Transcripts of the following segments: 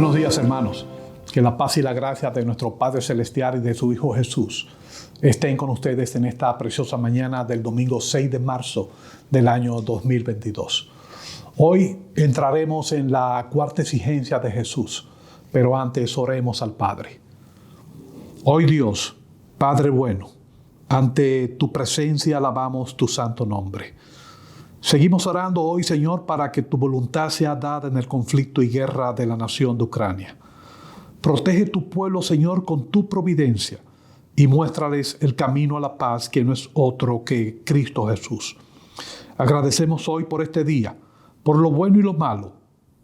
Buenos días, hermanos. Que la paz y la gracia de nuestro Padre Celestial y de su Hijo Jesús estén con ustedes en esta preciosa mañana del domingo 6 de marzo del año 2022. Hoy entraremos en la cuarta exigencia de Jesús, pero antes oremos al Padre. Hoy Dios, Padre bueno, ante tu presencia alabamos tu santo nombre. Seguimos orando hoy, Señor, para que tu voluntad sea dada en el conflicto y guerra de la nación de Ucrania. Protege tu pueblo, Señor, con tu providencia y muéstrales el camino a la paz, que no es otro que Cristo Jesús. Agradecemos hoy por este día, por lo bueno y lo malo,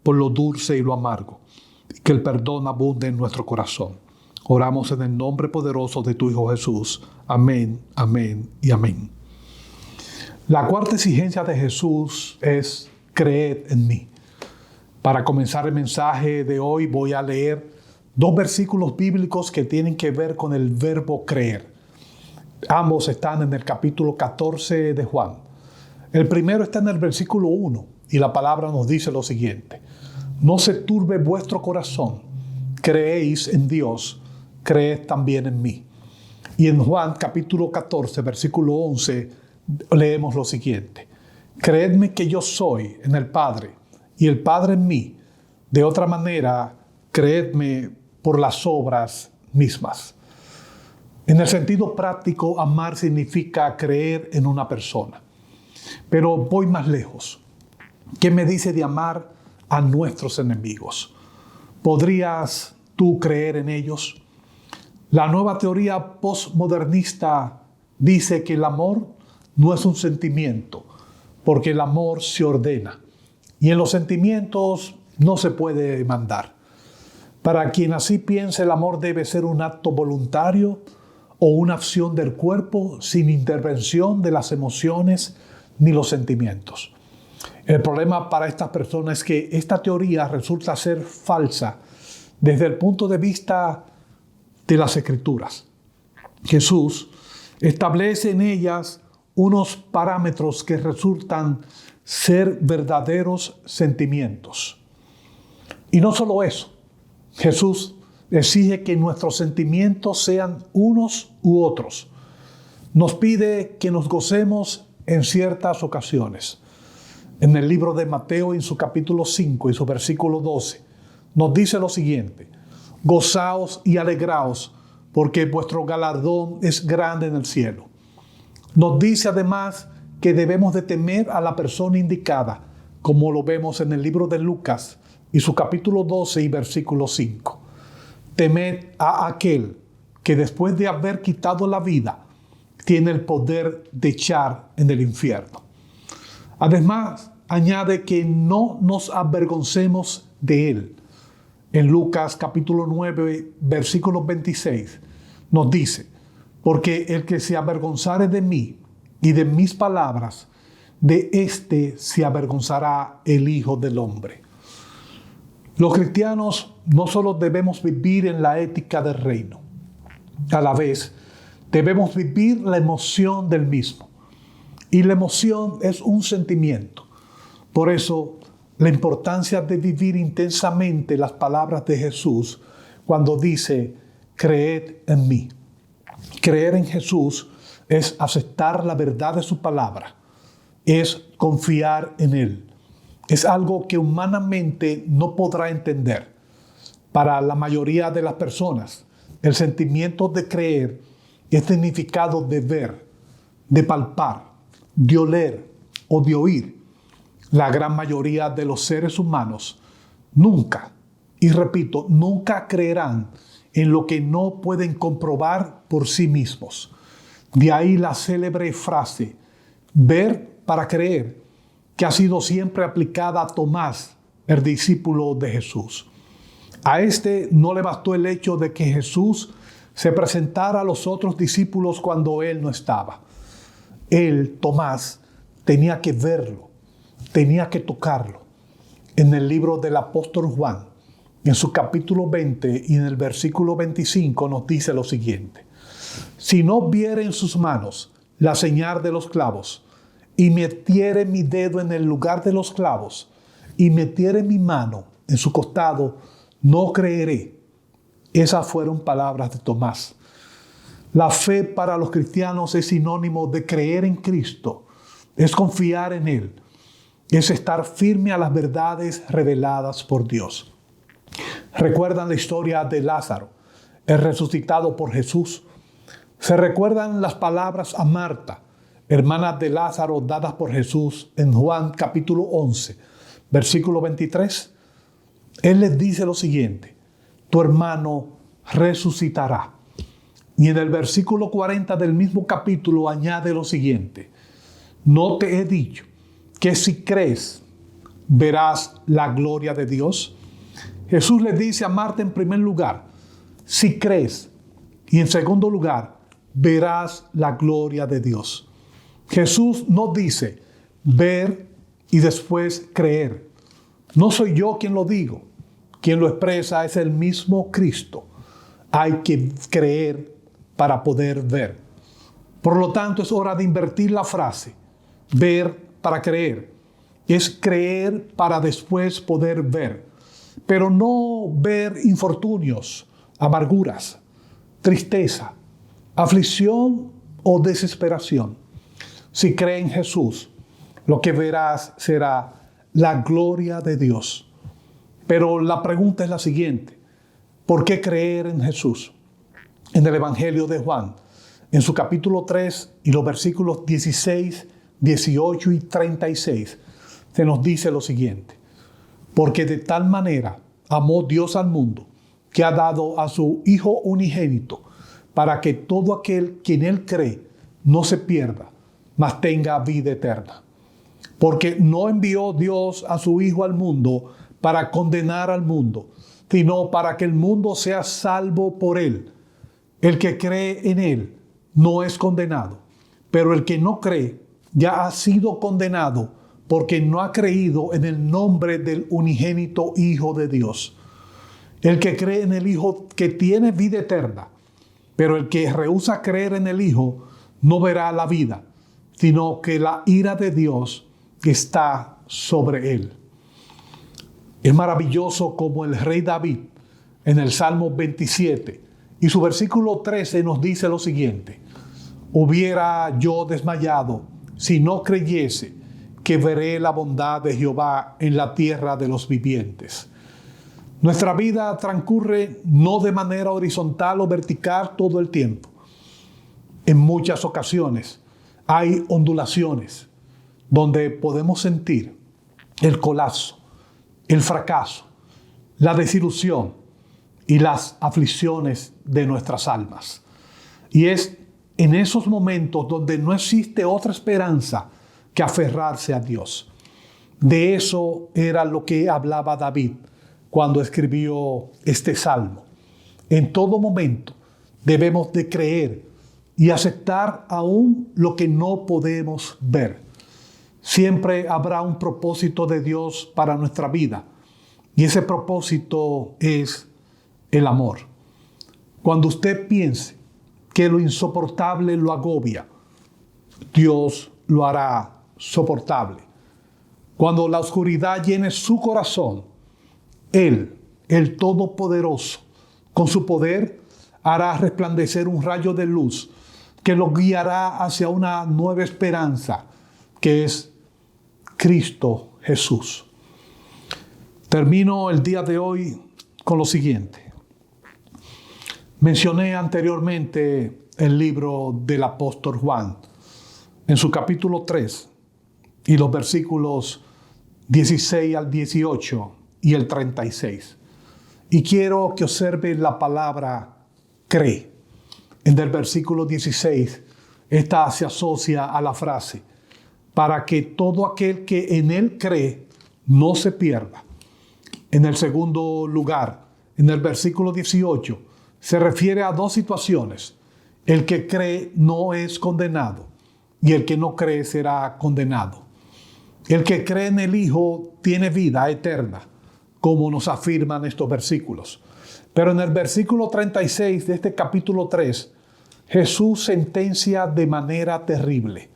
por lo dulce y lo amargo, que el perdón abunde en nuestro corazón. Oramos en el nombre poderoso de tu Hijo Jesús. Amén, amén y amén. La cuarta exigencia de Jesús es: creed en mí. Para comenzar el mensaje de hoy voy a leer dos versículos bíblicos que tienen que ver con el verbo creer. Ambos están en el capítulo 14 de Juan. El primero está en el versículo 1 y la palabra nos dice lo siguiente: no se turbe vuestro corazón, creéis en Dios, creed también en mí. Y en Juan capítulo 14, versículo 11, leemos lo siguiente: creedme que yo soy en el Padre y el Padre en mí. De otra manera, creedme por las obras mismas. En el sentido práctico, amar significa creer en una persona. Pero voy más lejos. ¿Qué me dice de amar a nuestros enemigos? ¿Podrías tú creer en ellos? La nueva teoría postmodernista dice que el amor no es un sentimiento, porque el amor se ordena. Y en los sentimientos no se puede mandar. Para quien así piensa, el amor debe ser un acto voluntario o una acción del cuerpo sin intervención de las emociones ni los sentimientos. El problema para estas personas es que esta teoría resulta ser falsa desde el punto de vista de las Escrituras. Jesús establece en ellas unos parámetros que resultan ser verdaderos sentimientos. Y no solo eso, Jesús exige que nuestros sentimientos sean unos u otros. Nos pide que nos gocemos en ciertas ocasiones. En el libro de Mateo, en su capítulo 5 y su versículo 12, nos dice lo siguiente: gozaos y alegraos, porque vuestro galardón es grande en el cielo. Nos dice además que debemos de temer a la persona indicada, como lo vemos en el libro de Lucas y su capítulo 12 y versículo 5. Temed a aquel que después de haber quitado la vida, tiene el poder de echar en el infierno. Además, añade que no nos avergoncemos de él. En Lucas capítulo 9, versículo 26, nos dice: porque el que se avergonzare de mí y de mis palabras, de éste se avergonzará el Hijo del Hombre. Los cristianos no solo debemos vivir en la ética del reino, a la vez debemos vivir la emoción del mismo. Y la emoción es un sentimiento. Por eso, la importancia de vivir intensamente las palabras de Jesús cuando dice: creed en mí. Creer en Jesús es aceptar la verdad de su palabra, es confiar en Él. Es algo que humanamente no podrá entender. Para la mayoría de las personas, el sentimiento de creer es significado de ver, de palpar, de oler o de oír. La gran mayoría de los seres humanos nunca, y repito, nunca creerán en lo que no pueden comprobar por sí mismos. De ahí la célebre frase: ver para creer, que ha sido siempre aplicada a Tomás, el discípulo de Jesús. A este no le bastó el hecho de que Jesús se presentara a los otros discípulos cuando él no estaba. Él, Tomás, tenía que verlo, tenía que tocarlo. En el libro del apóstol Juan, en su capítulo 20 y en el versículo 25 nos dice lo siguiente: si no viere en sus manos la señal de los clavos, y metiere mi dedo en el lugar de los clavos, y metiere mi mano en su costado, no creeré. Esas fueron palabras de Tomás. La fe para los cristianos es sinónimo de creer en Cristo, es confiar en Él, es estar firme a las verdades reveladas por Dios. ¿Recuerdan la historia de Lázaro, el resucitado por Jesús? ¿Se recuerdan las palabras a Marta, hermana de Lázaro, dadas por Jesús en Juan capítulo 11, versículo 23? Él les dice lo siguiente: tu hermano resucitará. Y en el versículo 40 del mismo capítulo añade lo siguiente: ¿no te he dicho que si crees verás la gloria de Dios? Jesús le dice a Marta en primer lugar, si crees, y en segundo lugar, verás la gloria de Dios. Jesús no dice ver y después creer. No soy yo quien lo digo, quien lo expresa es el mismo Cristo. Hay que creer para poder ver. Por lo tanto, es hora de invertir la frase, ver para creer. Es creer para después poder ver. Pero no ver infortunios, amarguras, tristeza, aflicción o desesperación. Si cree en Jesús, lo que verás será la gloria de Dios. Pero la pregunta es la siguiente: ¿por qué creer en Jesús? En el Evangelio de Juan, en su capítulo 3 y los versículos 16, 18 y 36, se nos dice lo siguiente: porque de tal manera amó Dios al mundo, que ha dado a su Hijo unigénito, para que todo aquel que en Él cree no se pierda, mas tenga vida eterna. Porque no envió Dios a su Hijo al mundo para condenar al mundo, sino para que el mundo sea salvo por Él. El que cree en Él no es condenado, pero el que no cree ya ha sido condenado porque no ha creído en el nombre del unigénito Hijo de Dios. El que cree en el Hijo que tiene vida eterna, pero el que rehúsa creer en el Hijo no verá la vida, sino que la ira de Dios está sobre él. Es maravilloso como el rey David en el Salmo 27 y su versículo 13 nos dice lo siguiente: hubiera yo desmayado si no creyese que veré la bondad de Jehová en la tierra de los vivientes. Nuestra vida transcurre no de manera horizontal o vertical todo el tiempo. En muchas ocasiones hay ondulaciones donde podemos sentir el colapso, el fracaso, la desilusión y las aflicciones de nuestras almas. Y es en esos momentos donde no existe otra esperanza que aferrarse a Dios. De eso era lo que hablaba David cuando escribió este salmo. En todo momento debemos de creer y aceptar aún lo que no podemos ver. Siempre habrá un propósito de Dios para nuestra vida, y ese propósito es el amor. Cuando usted piense que lo insoportable lo agobia, Dios lo hará soportable. Cuando la oscuridad llene su corazón, Él, el Todopoderoso, con su poder hará resplandecer un rayo de luz que lo guiará hacia una nueva esperanza, que es Cristo Jesús. Termino el día de hoy con lo siguiente. Mencioné anteriormente el libro del apóstol Juan, en su capítulo 3 y los versículos 16 al 18 y el 36. Y quiero que observe la palabra cree. En el versículo 16, esta se asocia a la frase: para que todo aquel que en Él cree no se pierda. En el segundo lugar, en el versículo 18, se refiere a dos situaciones. El que cree no es condenado y el que no cree será condenado. El que cree en el Hijo tiene vida eterna, como nos afirman estos versículos. Pero en el versículo 36 de este capítulo 3, Jesús sentencia de manera terrible: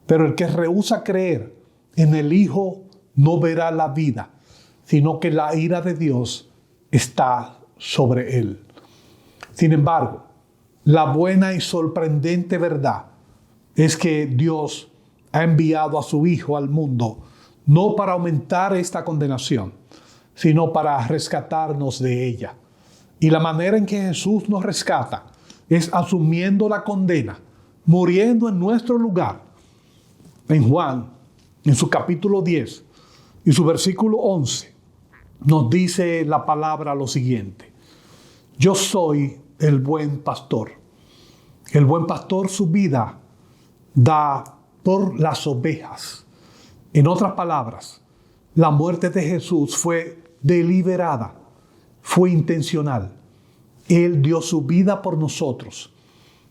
pero el que rehúsa creer en el Hijo no verá la vida, sino que la ira de Dios está sobre él. Sin embargo, la buena y sorprendente verdad es que Dios ha enviado a su Hijo al mundo no para aumentar esta condenación, sino para rescatarnos de ella. Y la manera en que Jesús nos rescata es asumiendo la condena, muriendo en nuestro lugar. En Juan, en su capítulo 10 y su versículo 11, nos dice la palabra lo siguiente: yo soy el buen pastor. El buen pastor su vida da por las ovejas. En otras palabras, la muerte de Jesús fue deliberada, fue intencional. Él dio su vida por nosotros.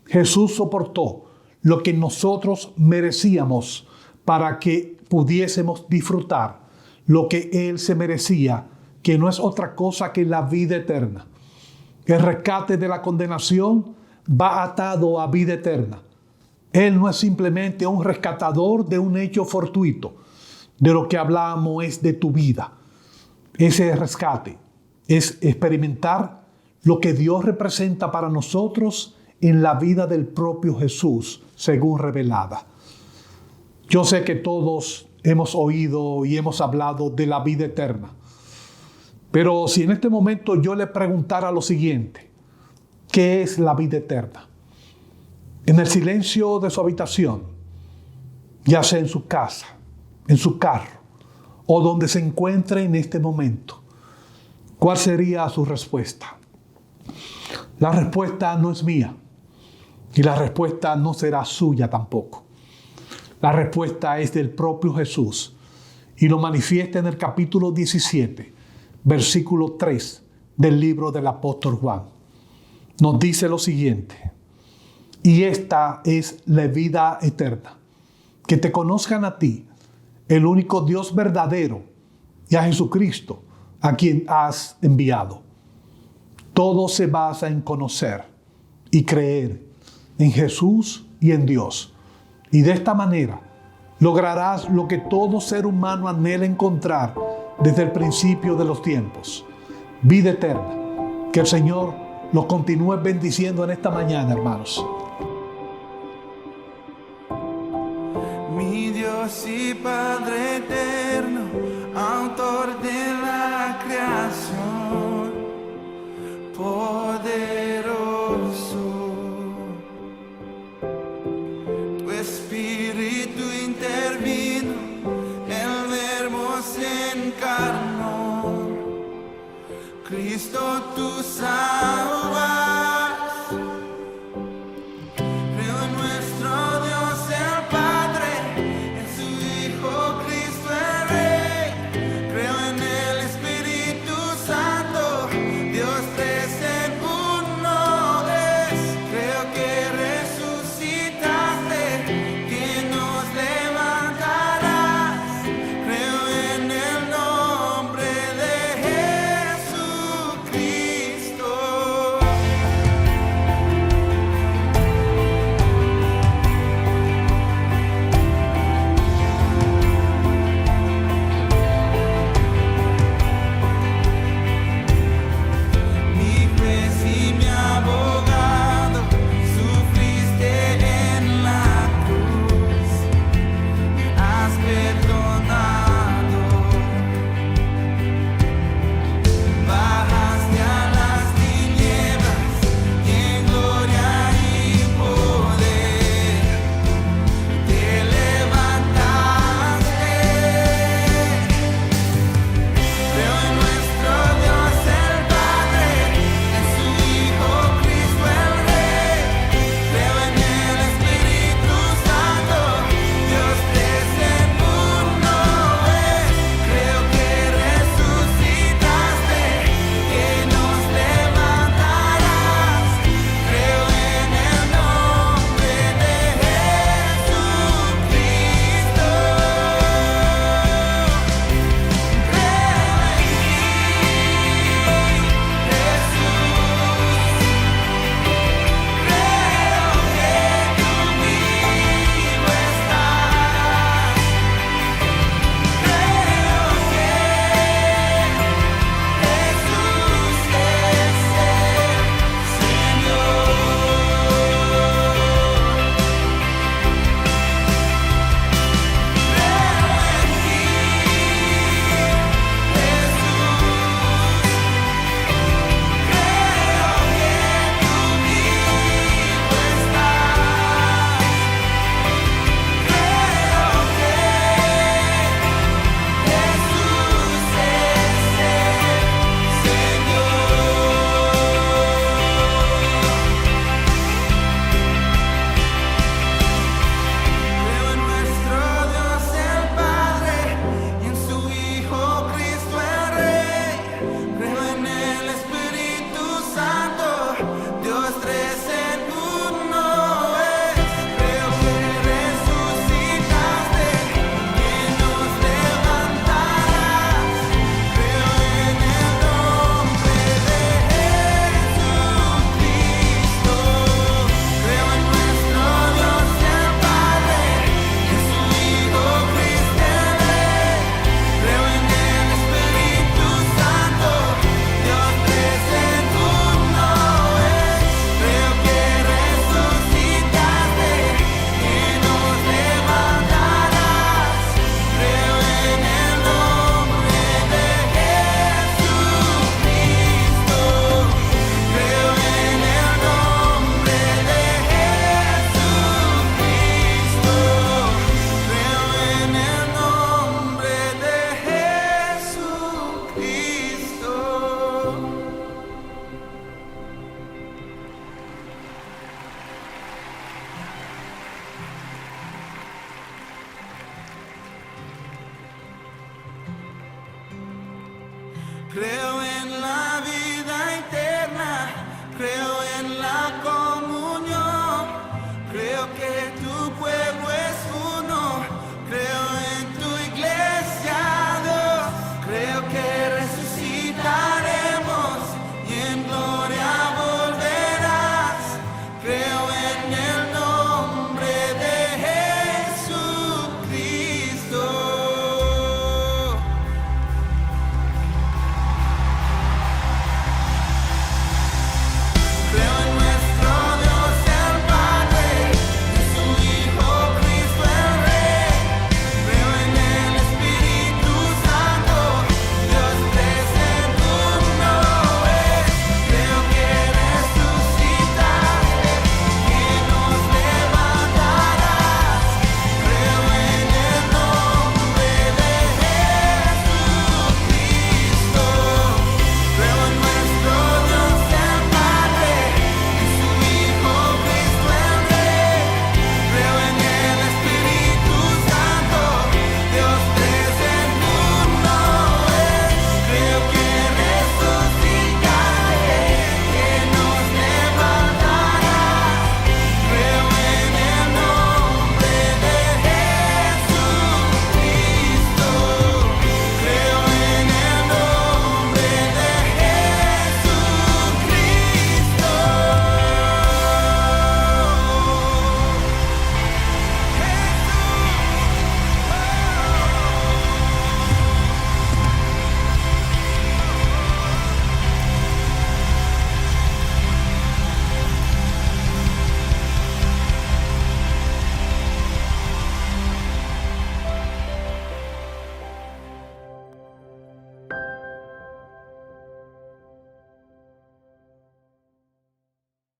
Jesús soportó lo que nosotros merecíamos para que pudiésemos disfrutar lo que Él se merecía, que no es otra cosa que la vida eterna. El rescate de la condenación va atado a vida eterna. Él no es simplemente un rescatador de un hecho fortuito. De lo que hablamos es de tu vida. Ese rescate es experimentar lo que Dios representa para nosotros en la vida del propio Jesús, según revelada. Yo sé que todos hemos oído y hemos hablado de la vida eterna. Pero si en este momento yo le preguntara lo siguiente: ¿qué es la vida eterna? En el silencio de su habitación, ya sea en su casa, en su carro o donde se encuentre en este momento, ¿cuál sería su respuesta? La respuesta no es mía y la respuesta no será suya tampoco. La respuesta es del propio Jesús y lo manifiesta en el capítulo 17, versículo 3 del libro del apóstol Juan. Nos dice lo siguiente: y esta es la vida eterna, que te conozcan a ti, el único Dios verdadero, y a Jesucristo, a quien has enviado. Todo se basa en conocer y creer en Jesús y en Dios. Y de esta manera lograrás lo que todo ser humano anhela encontrar desde el principio de los tiempos: vida eterna. Que el Señor los continúe bendiciendo en esta mañana, hermanos. Mi Dios y Padre eterno, autor de la creación, poderoso. Tu Espíritu intervino, el Verbo se encarnó, Cristo tu Salvador.